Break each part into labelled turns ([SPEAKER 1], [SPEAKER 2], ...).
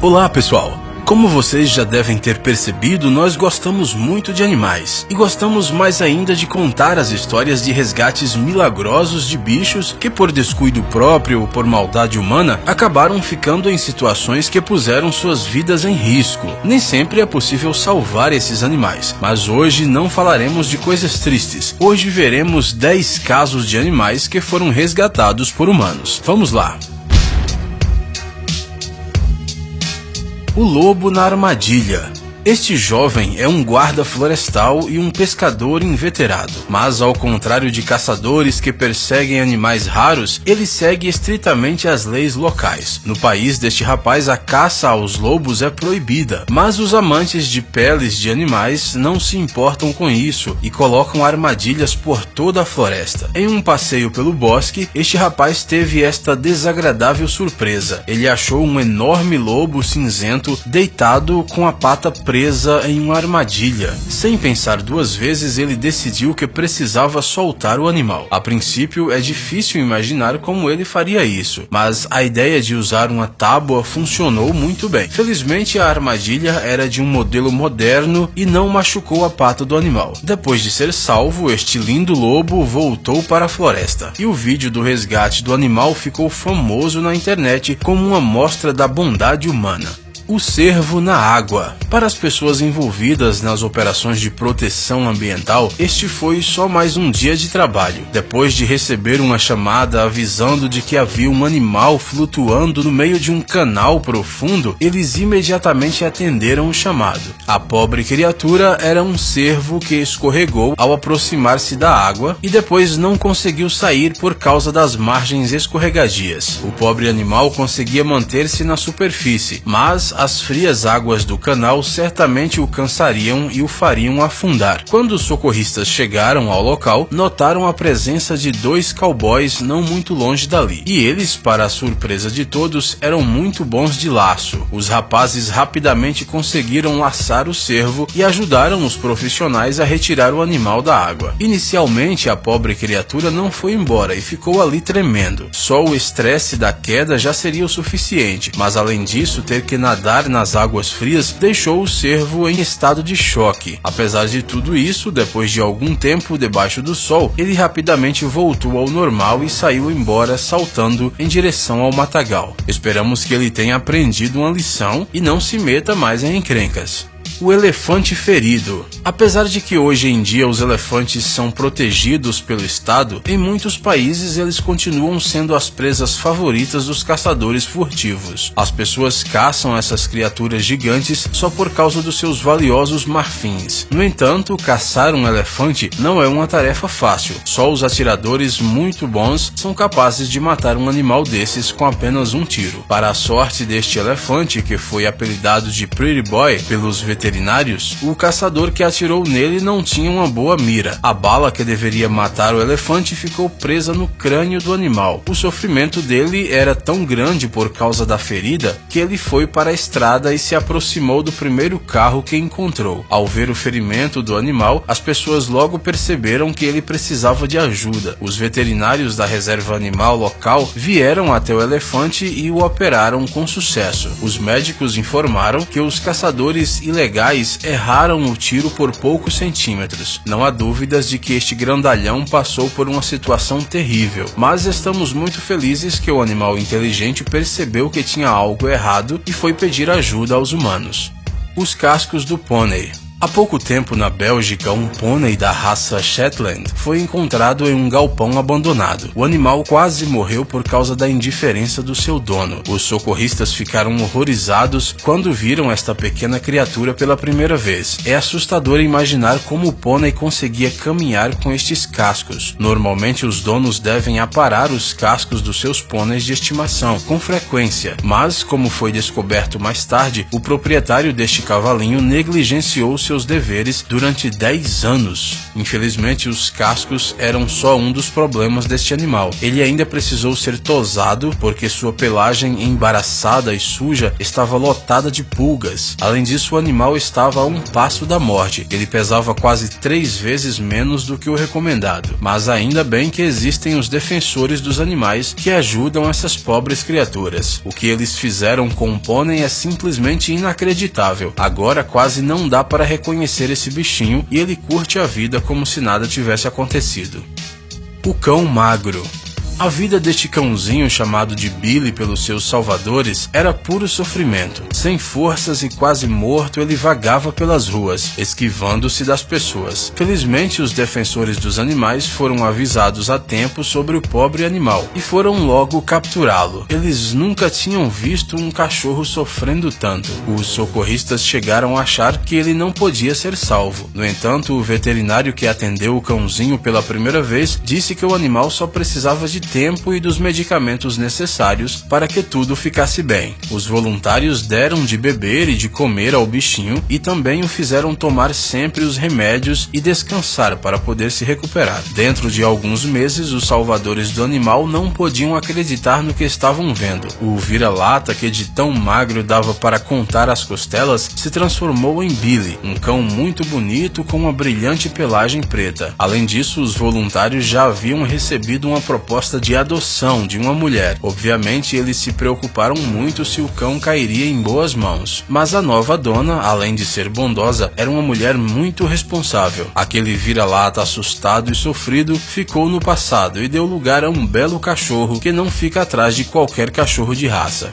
[SPEAKER 1] Olá pessoal! Como vocês já devem ter percebido, nós gostamos muito de animais. E gostamos mais ainda de contar as histórias de resgates milagrosos de bichos que, por descuido próprio ou por maldade humana, acabaram ficando em situações que puseram suas vidas em risco. Nem sempre é possível salvar esses animais, mas hoje não falaremos de coisas tristes. Hoje veremos 10 casos de animais que foram resgatados por humanos. Vamos lá! O lobo na armadilha. Este jovem é um guarda florestal e um pescador inveterado, mas ao contrário de caçadores que perseguem animais raros, ele segue estritamente as leis locais. No país deste rapaz, a caça aos lobos é proibida, mas os amantes de peles de animais não se importam com isso e colocam armadilhas por toda a floresta. Em um passeio pelo bosque, este rapaz teve esta desagradável surpresa. Ele achou um enorme lobo cinzento deitado com a pata presa em uma armadilha. Sem pensar duas vezes, ele decidiu que precisava soltar o animal. A princípio, é difícil imaginar como ele faria isso, mas a ideia de usar uma tábua funcionou muito bem. Felizmente, a armadilha era de um modelo moderno e não machucou a pata do animal. Depois de ser salvo, este lindo lobo voltou para a floresta. E o vídeo do resgate do animal ficou famoso na internet como uma mostra da bondade humana. O cervo na água. Para as pessoas envolvidas nas operações de proteção ambiental, este foi só mais um dia de trabalho. Depois de receber uma chamada avisando de que havia um animal flutuando no meio de um canal profundo, eles imediatamente atenderam o chamado. A pobre criatura era um cervo que escorregou ao aproximar-se da água e depois não conseguiu sair por causa das margens escorregadias. O pobre animal conseguia manter-se na superfície, mas as frias águas do canal certamente o cansariam e o fariam afundar. Quando os socorristas chegaram ao local, notaram a presença de 2 cowboys não muito longe dali. E eles, para a surpresa de todos, eram muito bons de laço. Os rapazes rapidamente conseguiram laçar o cervo e ajudaram os profissionais a retirar o animal da água. Inicialmente, a pobre criatura não foi embora e ficou ali tremendo. Só o estresse da queda já seria o suficiente, mas além disso, ter que nadar nas águas frias deixou o cervo em estado de choque. Apesar de tudo isso, depois de algum tempo debaixo do sol, ele rapidamente voltou ao normal e saiu embora saltando em direção ao matagal. Esperamos que ele tenha aprendido uma lição e não se meta mais em encrencas. O elefante ferido. Apesar de que hoje em dia os elefantes são protegidos pelo Estado, em muitos países eles continuam sendo as presas favoritas dos caçadores furtivos. As pessoas caçam essas criaturas gigantes só por causa dos seus valiosos marfins. No entanto, caçar um elefante não é uma tarefa fácil. Só os atiradores muito bons são capazes de matar um animal desses com apenas um tiro. Para a sorte deste elefante, que foi apelidado de Pretty Boy pelos veterinários, o caçador que atirou nele não tinha uma boa mira. A bala que deveria matar o elefante ficou presa no crânio do animal. O sofrimento dele era tão grande por causa da ferida que ele foi para a estrada e se aproximou do primeiro carro que encontrou. Ao ver o ferimento do animal, as pessoas logo perceberam que ele precisava de ajuda. Os veterinários da reserva animal local vieram até o elefante e o operaram com sucesso. Os médicos informaram que os caçadores ilegais erraram o tiro por poucos centímetros. Não há dúvidas de que este grandalhão passou por uma situação terrível, mas estamos muito felizes que o animal inteligente percebeu que tinha algo errado e foi pedir ajuda aos humanos. Os cascos do pônei. Há pouco tempo, na Bélgica, um pônei da raça Shetland foi encontrado em um galpão abandonado. O animal quase morreu por causa da indiferença do seu dono. Os socorristas ficaram horrorizados quando viram esta pequena criatura pela primeira vez. É assustador imaginar como o pônei conseguia caminhar com estes cascos. Normalmente, os donos devem aparar os cascos dos seus pôneis de estimação com frequência, mas, como foi descoberto mais tarde, o proprietário deste cavalinho negligenciou seus deveres durante 10 anos. Infelizmente, os cascos eram só um dos problemas deste animal. Ele ainda precisou ser tosado porque sua pelagem embaraçada e suja estava lotada de pulgas. Além disso, o animal estava a um passo da morte. Ele pesava quase 3 vezes menos do que o recomendado. Mas ainda bem que existem os defensores dos animais que ajudam essas pobres criaturas. O que eles fizeram com o pônei é simplesmente inacreditável. Agora quase não dá para reconhecer esse bichinho e ele curte a vida como se nada tivesse acontecido. O cão magro. A vida deste cãozinho chamado de Billy pelos seus salvadores era puro sofrimento. Sem forças e quase morto, ele vagava pelas ruas, esquivando-se das pessoas. Felizmente, os defensores dos animais foram avisados a tempo sobre o pobre animal e foram logo capturá-lo. Eles nunca tinham visto um cachorro sofrendo tanto. Os socorristas chegaram a achar que ele não podia ser salvo. No entanto, o veterinário que atendeu o cãozinho pela primeira vez disse que o animal só precisava de tempo e dos medicamentos necessários para que tudo ficasse bem. Os voluntários deram de beber e de comer ao bichinho e também o fizeram tomar sempre os remédios e descansar para poder se recuperar. Dentro de alguns meses, os salvadores do animal não podiam acreditar no que estavam vendo. O vira-lata, que de tão magro dava para contar as costelas, se transformou em Billy, um cão muito bonito com uma brilhante pelagem preta. Além disso, os voluntários já haviam recebido uma proposta de adoção de uma mulher. Obviamente, eles se preocuparam muito se o cão cairia em boas mãos. Mas a nova dona, além de ser bondosa, era uma mulher muito responsável. Aquele vira-lata assustado e sofrido ficou no passado e deu lugar a um belo cachorro que não fica atrás de qualquer cachorro de raça.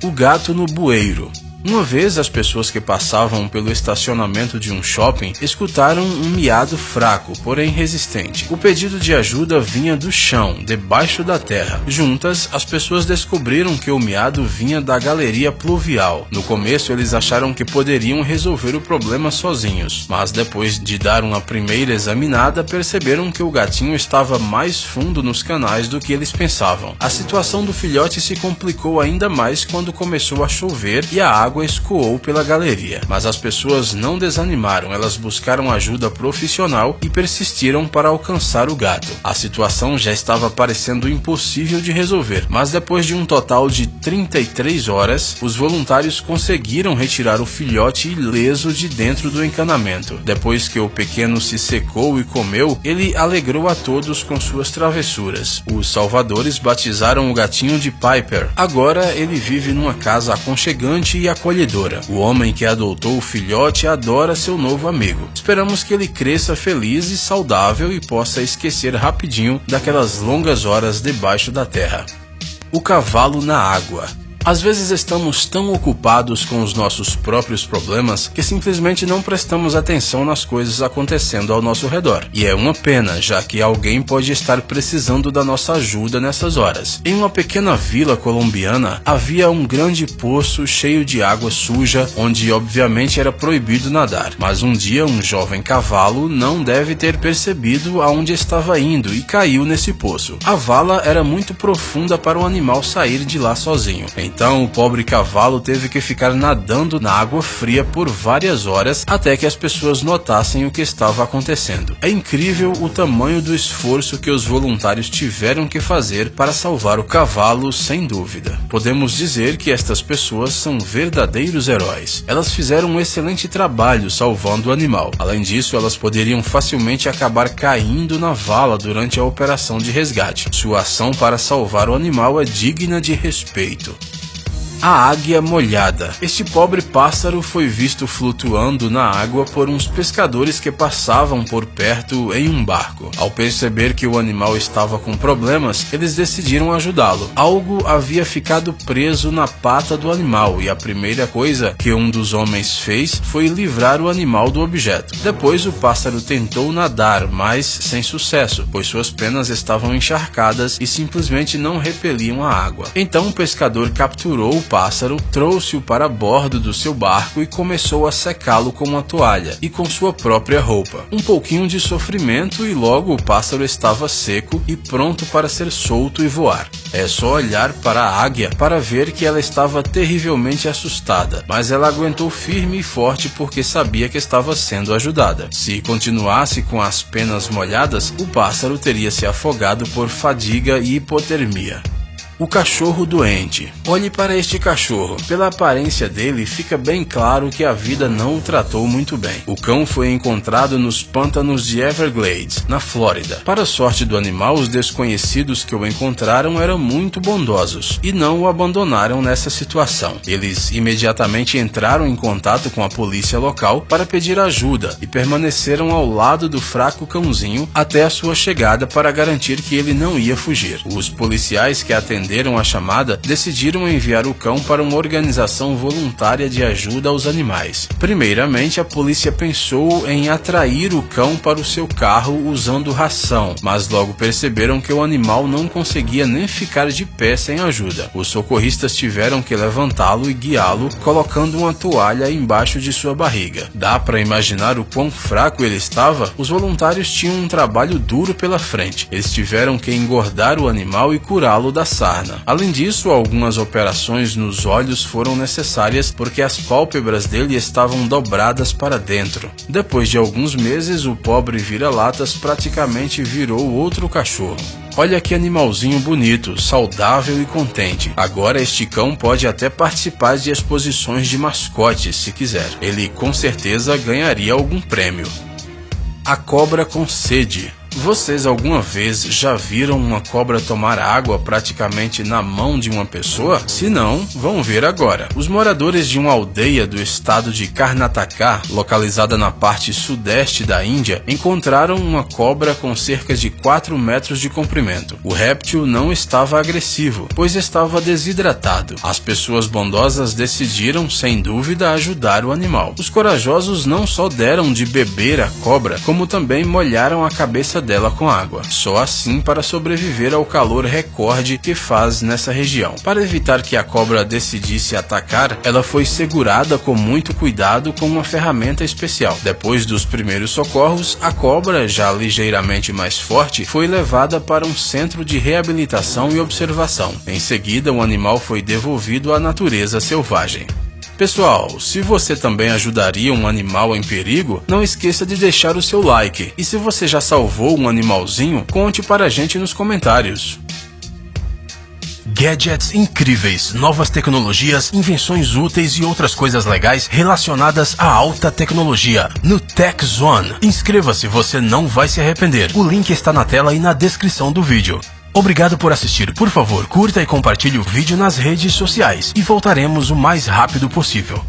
[SPEAKER 1] O gato no bueiro. Uma vez, as pessoas que passavam pelo estacionamento de um shopping escutaram um miado fraco, porém resistente. O pedido de ajuda vinha do chão, debaixo da terra. Juntas, as pessoas descobriram que o miado vinha da galeria pluvial. No começo, eles acharam que poderiam resolver o problema sozinhos, mas depois de dar uma primeira examinada, perceberam que o gatinho estava mais fundo nos canais do que eles pensavam. A situação do filhote se complicou ainda mais quando começou a chover e a água escoou pela galeria. Mas as pessoas não desanimaram, elas buscaram ajuda profissional e persistiram para alcançar o gato. A situação já estava parecendo impossível de resolver, mas depois de um total de 33 horas, os voluntários conseguiram retirar o filhote ileso de dentro do encanamento. Depois que o pequeno se secou e comeu, ele alegrou a todos com suas travessuras. Os salvadores batizaram o gatinho de Piper. Agora ele vive numa casa aconchegante e acolhedora. O homem que adotou o filhote adora seu novo amigo. Esperamos que ele cresça feliz e saudável e possa esquecer rapidinho daquelas longas horas debaixo da terra. O cavalo na água. Às vezes estamos tão ocupados com os nossos próprios problemas que simplesmente não prestamos atenção nas coisas acontecendo ao nosso redor. E é uma pena, já que alguém pode estar precisando da nossa ajuda nessas horas. Em uma pequena vila colombiana, havia um grande poço cheio de água suja, onde obviamente era proibido nadar. Mas um dia um jovem cavalo não deve ter percebido aonde estava indo e caiu nesse poço. A vala era muito profunda para o animal sair de lá sozinho. Então o pobre cavalo teve que ficar nadando na água fria por várias horas até que as pessoas notassem o que estava acontecendo. É incrível o tamanho do esforço que os voluntários tiveram que fazer para salvar o cavalo, sem dúvida. Podemos dizer que estas pessoas são verdadeiros heróis. Elas fizeram um excelente trabalho salvando o animal. Além disso, elas poderiam facilmente acabar caindo na vala durante a operação de resgate. Sua ação para salvar o animal é digna de respeito. A águia molhada. Este pobre pássaro foi visto flutuando na água por uns pescadores que passavam por perto em um barco. Ao perceber que o animal estava com problemas, eles decidiram ajudá-lo. Algo havia ficado preso na pata do animal e a primeira coisa que um dos homens fez foi livrar o animal do objeto. Depois o pássaro tentou nadar, mas sem sucesso, pois suas penas estavam encharcadas e simplesmente não repeliam a água. Então o pescador capturou o pássaro, trouxe-o para bordo do seu barco e começou a secá-lo com uma toalha e com sua própria roupa. Um pouquinho de sofrimento e logo o pássaro estava seco e pronto para ser solto e voar. É só olhar para a águia para ver que ela estava terrivelmente assustada, mas ela aguentou firme e forte porque sabia que estava sendo ajudada. Se continuasse com as penas molhadas, o pássaro teria se afogado por fadiga e hipotermia. O cachorro doente. Olhe para este cachorro. Pela aparência dele, fica bem claro que a vida não o tratou muito bem. O cão foi encontrado nos pântanos de Everglades, na Flórida. Para a sorte do animal, os desconhecidos que o encontraram eram muito bondosos e não o abandonaram nessa situação. Eles imediatamente entraram em contato com a polícia local para pedir ajuda e permaneceram ao lado do fraco cãozinho até a sua chegada para garantir que ele não ia fugir. Os policiais que atenderam a chamada, decidiram enviar o cão para uma organização voluntária de ajuda aos animais. Primeiramente, a polícia pensou em atrair o cão para o seu carro usando ração, mas logo perceberam que o animal não conseguia nem ficar de pé sem ajuda. Os socorristas tiveram que levantá-lo e guiá-lo, colocando uma toalha embaixo de sua barriga. Dá para imaginar o quão fraco ele estava? Os voluntários tinham um trabalho duro pela frente. Eles tiveram que engordar o animal e curá-lo da sarna. Além disso, algumas operações nos olhos foram necessárias porque as pálpebras dele estavam dobradas para dentro. Depois de alguns meses, o pobre vira-latas praticamente virou outro cachorro. Olha que animalzinho bonito, saudável e contente. Agora este cão pode até participar de exposições de mascotes se quiser. Ele com certeza ganharia algum prêmio. A cobra com sede. Vocês alguma vez já viram uma cobra tomar água praticamente na mão de uma pessoa? Se não, vão ver agora. Os moradores de uma aldeia do estado de Karnataka, localizada na parte sudeste da Índia, encontraram uma cobra com cerca de 4 metros de comprimento. O réptil não estava agressivo, pois estava desidratado. As pessoas bondosas decidiram, sem dúvida, ajudar o animal. Os corajosos não só deram de beber a cobra, como também molharam a cabeça dela com água, só assim para sobreviver ao calor recorde que faz nessa região. Para evitar que a cobra decidisse atacar, ela foi segurada com muito cuidado com uma ferramenta especial. Depois dos primeiros socorros, a cobra, já ligeiramente mais forte, foi levada para um centro de reabilitação e observação. Em seguida, o animal foi devolvido à natureza selvagem. Pessoal, se você também ajudaria um animal em perigo, não esqueça de deixar o seu like. E se você já salvou um animalzinho, conte para a gente nos comentários. Gadgets incríveis, novas tecnologias, invenções úteis e outras coisas legais relacionadas à alta tecnologia no Tech Zone. Inscreva-se, você não vai se arrepender. O link está na tela e na descrição do vídeo. Obrigado por assistir. Por favor, curta e compartilhe o vídeo nas redes sociais e voltaremos o mais rápido possível.